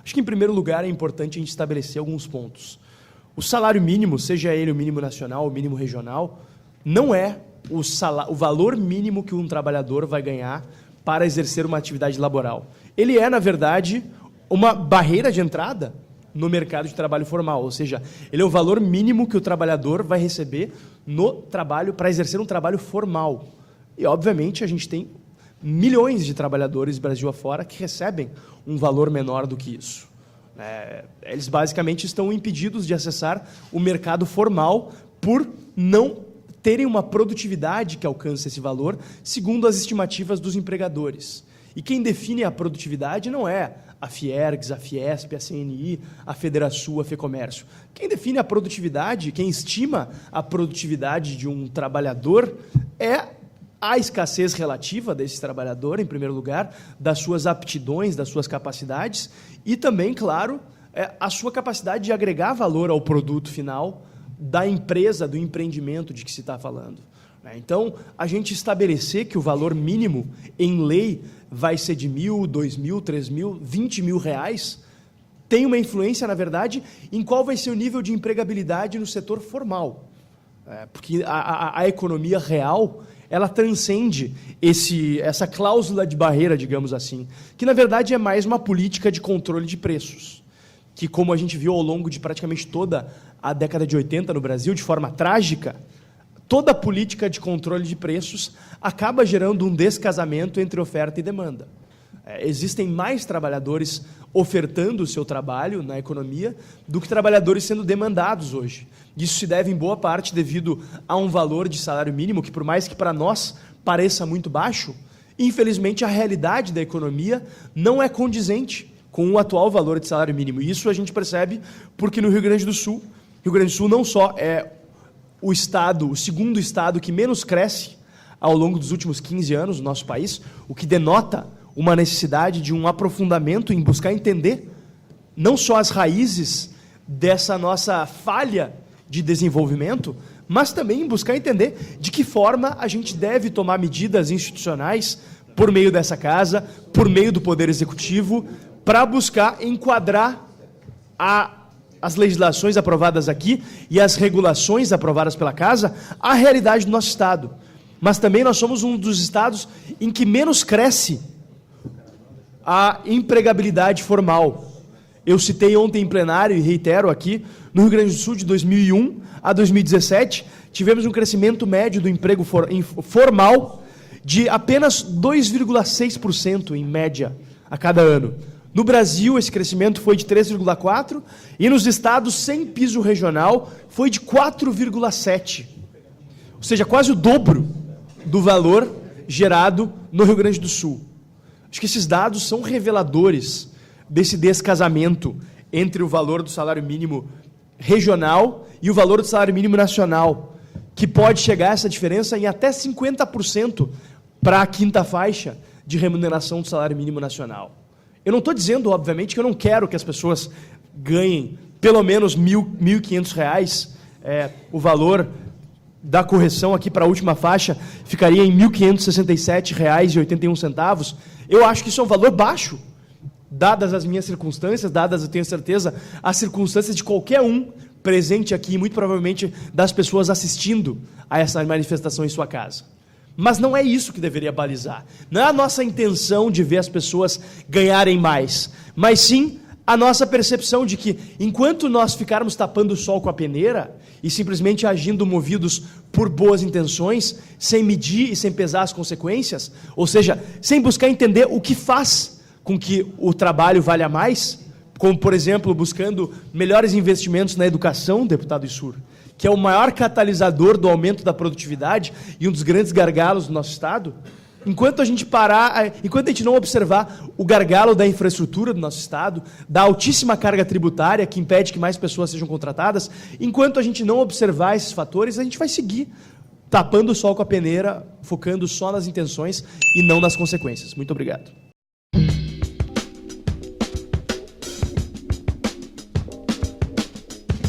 Acho que, em primeiro lugar, é importante a gente estabelecer alguns pontos. O salário mínimo, seja ele o mínimo nacional ou o mínimo regional, não é o valor mínimo que um trabalhador vai ganhar para exercer uma atividade laboral. Ele é, na verdade, uma barreira de entrada no mercado de trabalho formal, ou seja, ele é o valor mínimo que o trabalhador vai receber no trabalho para exercer um trabalho formal. E, obviamente, a gente tem milhões de trabalhadores Brasil afora que recebem um valor menor do que isso. Eles basicamente estão impedidos de acessar o mercado formal por não terem uma produtividade que alcance esse valor, segundo as estimativas dos empregadores. E quem define a produtividade não é a Fiergs, a Fiesp, a CNI, a Federação, a Fecomércio. Quem define a produtividade, quem estima a produtividade de um trabalhador é a escassez relativa desse trabalhador, em primeiro lugar, das suas aptidões, das suas capacidades, e também, claro, a sua capacidade de agregar valor ao produto final da empresa, do empreendimento de que se está falando. Então, a gente estabelecer que o valor mínimo em lei vai ser de R$1.000, R$2.000, R$3.000, R$20.000, tem uma influência, na verdade, em qual vai ser o nível de empregabilidade no setor formal. Porque a economia real, ela transcende essa cláusula de barreira, digamos assim, que, na verdade, é mais uma política de controle de preços, que, como a gente viu ao longo de praticamente toda a década de 80 no Brasil, de forma trágica, toda política de controle de preços acaba gerando um descasamento entre oferta e demanda. Existem mais trabalhadores ofertando o seu trabalho na economia do que trabalhadores sendo demandados hoje. Isso se deve, em boa parte, devido a um valor de salário mínimo que, por mais que para nós pareça muito baixo, infelizmente a realidade da economia não é condizente com o atual valor de salário mínimo. E isso a gente percebe porque no Rio Grande do Sul não só é o segundo estado que menos cresce ao longo dos últimos 15 anos no nosso país, o que denota uma necessidade de um aprofundamento em buscar entender não só as raízes dessa nossa falha de desenvolvimento, mas também em buscar entender de que forma a gente deve tomar medidas institucionais por meio dessa casa, por meio do Poder Executivo, para buscar enquadrar as legislações aprovadas aqui e as regulações aprovadas pela Casa à realidade do nosso Estado. Mas também nós somos um dos estados em que menos cresce a empregabilidade formal. Eu citei ontem em plenário e reitero aqui, no Rio Grande do Sul, de 2001 a 2017, tivemos um crescimento médio do emprego formal de apenas 2,6% em média a cada ano. No Brasil, esse crescimento foi de 3,4%, e nos estados sem piso regional foi de 4,7%. Ou seja, quase o dobro do valor gerado no Rio Grande do Sul. Acho que esses dados são reveladores desse descasamento entre o valor do salário mínimo regional e o valor do salário mínimo nacional, que pode chegar a essa diferença em até 50% para a quinta faixa de remuneração do salário mínimo nacional. Eu não estou dizendo, obviamente, que eu não quero que as pessoas ganhem pelo menos R$1.500. O valor da correção aqui para a última faixa ficaria em R$ 1.567,81. Eu acho que isso é um valor baixo, dadas as minhas circunstâncias, dadas, eu tenho certeza, as circunstâncias de qualquer um presente aqui, muito provavelmente das pessoas assistindo a essa manifestação em sua casa. Mas não é isso que deveria balizar. Não é a nossa intenção de ver as pessoas ganharem mais, mas sim a nossa percepção de que, enquanto nós ficarmos tapando o sol com a peneira e simplesmente agindo movidos por boas intenções, sem medir e sem pesar as consequências, ou seja, sem buscar entender o que faz com que o trabalho valha mais, como, por exemplo, buscando melhores investimentos na educação, deputado Issur, que é o maior catalisador do aumento da produtividade e um dos grandes gargalos do nosso Estado, enquanto a gente não observar o gargalo da infraestrutura do nosso Estado, da altíssima carga tributária que impede que mais pessoas sejam contratadas, enquanto a gente não observar esses fatores, a gente vai seguir tapando o sol com a peneira, focando só nas intenções e não nas consequências. Muito obrigado.